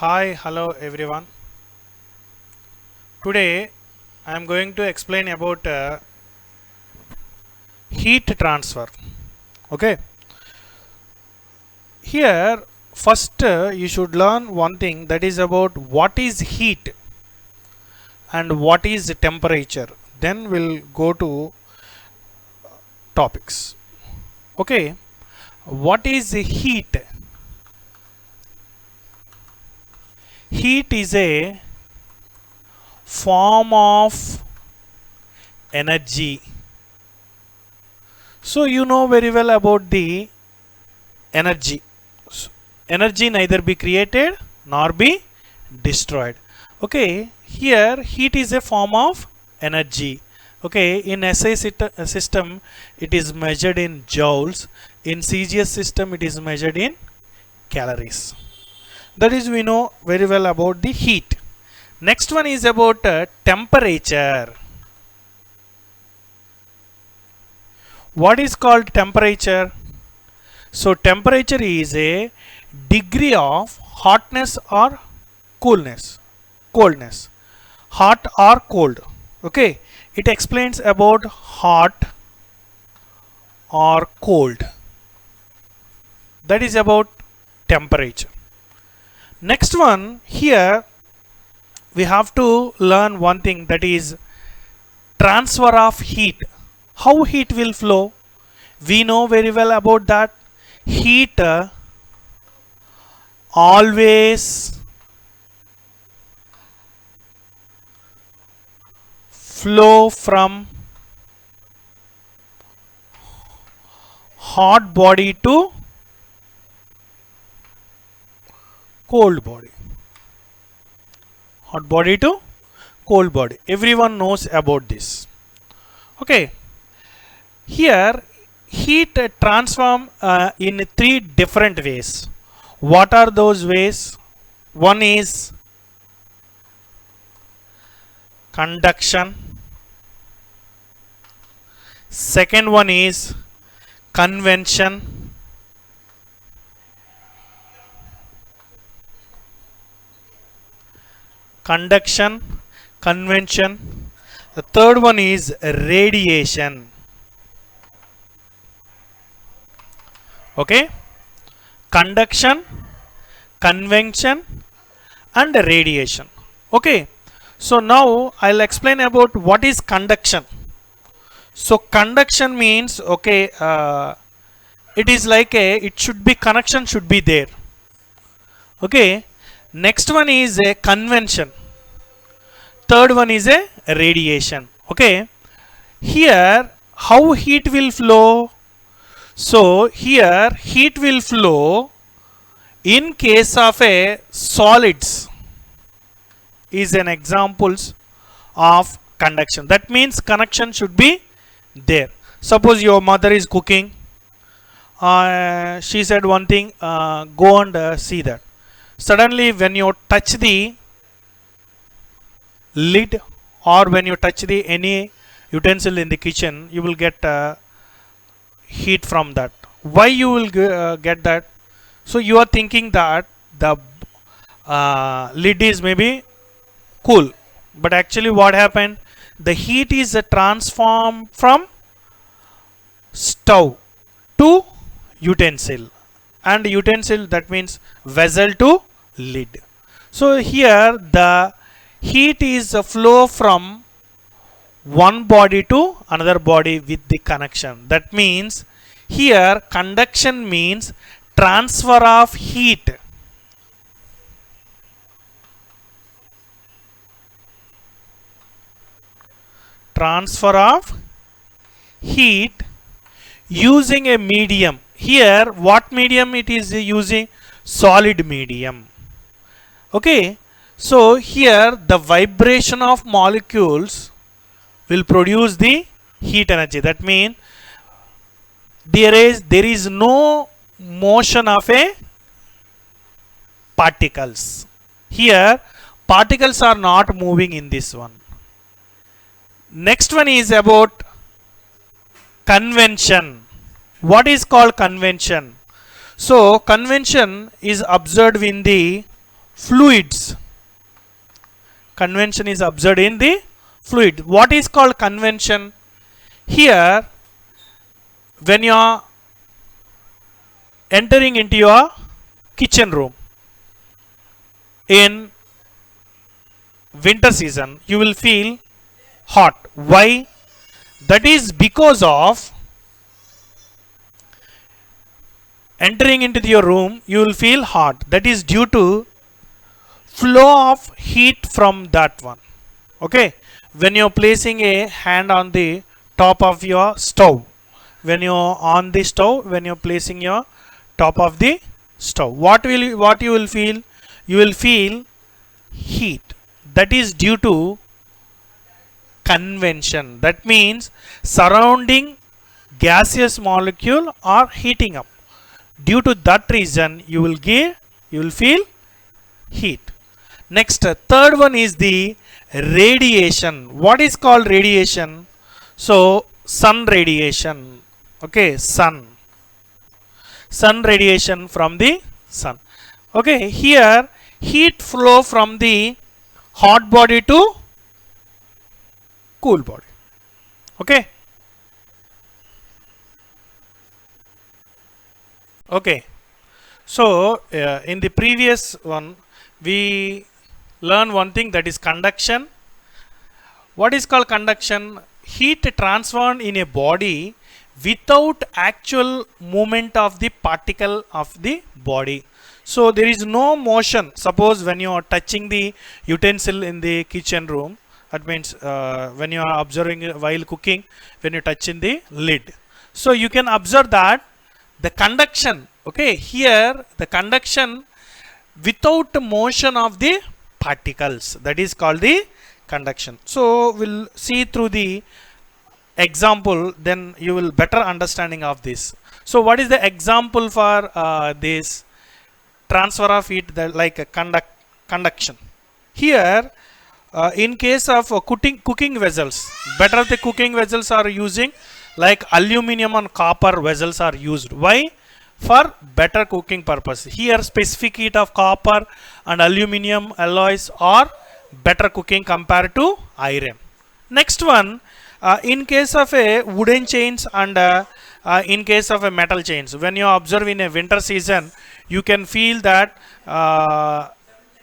Hi, hello everyone. Today I am going to explain about heat transfer. Okay, here first you should learn one thing, that is about what is heat and what is temperature. Then we'll go to topics. Okay, what is heat? Heat is a form of energy. So you know very well about the energy. Energy neither be created nor be destroyed. Okay, here heat is a form of energy. Okay, in system it is measured in joules. In CGS system it is measured in calories. That is, we know very well about the heat. Next one is about temperature. What is called temperature? So temperature is a degree of hotness or coldness, hot or cold. Okay, it explains about hot or cold. That is about temperature. Next one, here we have to learn one thing, that is transfer of heat. How heat will flow? We know very well about that. Heat always flow from hot body to cold body. Hot body to cold body. Everyone knows about this. Okay. Here heat transform in three different ways. What are those ways? One is conduction. Second one is convention. Conduction, convention. The third one is radiation. Okay, conduction, convection and radiation. Okay, so now I'll explain about what is conduction. So conduction means, okay, it is like it should be, connection should be there. Okay, next one is a convention, third one is a radiation. Okay, here how heat will flow? So here heat will flow in case of a solids is an examples of conduction. That means connection should be there. Suppose your mother is cooking, she said one thing, go and see that. Suddenly when you touch the lid or when you touch the any utensil in the kitchen, you will get heat from that. Why you will get that? So you are thinking that the lid is maybe cool, but actually what happened, the heat is transformed from stove to utensil, and utensil, that means vessel to lid. So here the heat is a flow from one body to another body with the connection. That means here conduction means transfer of heat. Transfer of heat using a medium. Here what medium it is using? Solid medium. Okay, so here the vibration of molecules will produce the heat energy. That means there is no motion of a particles. Here particles are not moving in this one. Next one is about convention. What is called convention? So convention is observed in the fluids. Convection is observed in the fluid. What is called convection? Here, when you are entering into your kitchen room in winter season, you will feel hot. Why? That is because of entering into your room, you will feel hot. That is due to flow of heat from that one. Okay, when you are placing a hand on the top of your stove, when you are on the stove, when you are placing your top of the stove, what you will feel? You will feel heat. That is due to convection. That means surrounding gaseous molecule are heating up. Due to that reason, you will feel heat. Next, third one is the radiation. What is called radiation? So sun radiation. Okay, sun radiation from the sun. Okay, here heat flow from the hot body to cool body. Okay. Okay. So in the previous one, we learn one thing, that is conduction. What is called conduction? Heat transferred in a body without actual movement of the particle of the body. So there is no motion. Suppose when you are touching the utensil in the kitchen room, that means when you are observing while cooking, when you touch in the lid, so you can observe that the conduction. Okay, here the conduction without motion of the particles, that is called the conduction. So we'll see through the example, then you will better understanding of this. So what is the example for this transfer of heat, like a conduction? Here in case of cooking vessels, better the cooking vessels are using, like aluminum and copper vessels are used. Why? For better cooking purpose. Here specific heat of copper and aluminum alloys are better cooking compared to iron. Next one, in case of a wooden chains and in case of a metal chains, when you observe in a winter season, you can feel that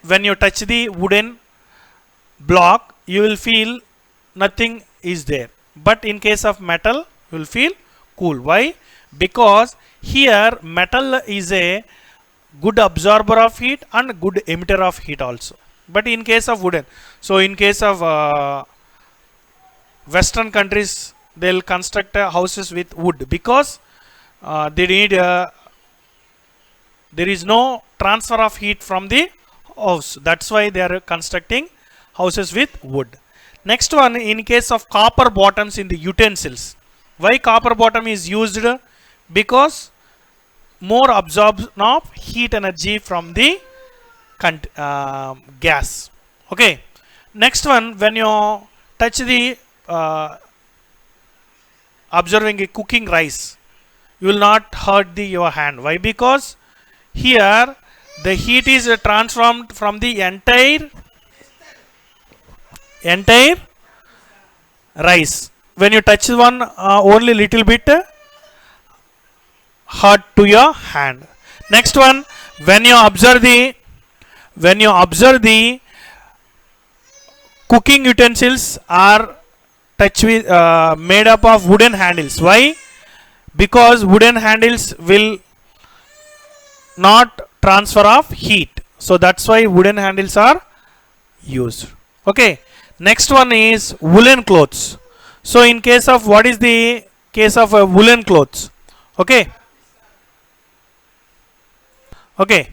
when you touch the wooden block, you will feel nothing is there, but in case of metal, you will feel cool. Why? Because here metal is a good absorber of heat and good emitter of heat also. But in case of wooden, so in case of western countries, they'll construct houses with wood, because they need there is no transfer of heat from the house. That's why they are constructing houses with wood. Next one, in case of copper bottoms in the utensils. Why copper bottom is used? Because more absorption of heat energy from the gas. Okay. Next one, when you touch the observing a cooking rice, you will not hurt your hand. Why? Because here the heat is transformed from the entire rice. When you touch one only little bit, hurt to your hand. Next one, when you observe the cooking utensils are touch with made up of wooden handles. Why? Because wooden handles will not transfer of heat, so that's why wooden handles are used. Okay. Next one is woolen clothes. So in case of, what is the case of woolen clothes? Okay. Okay.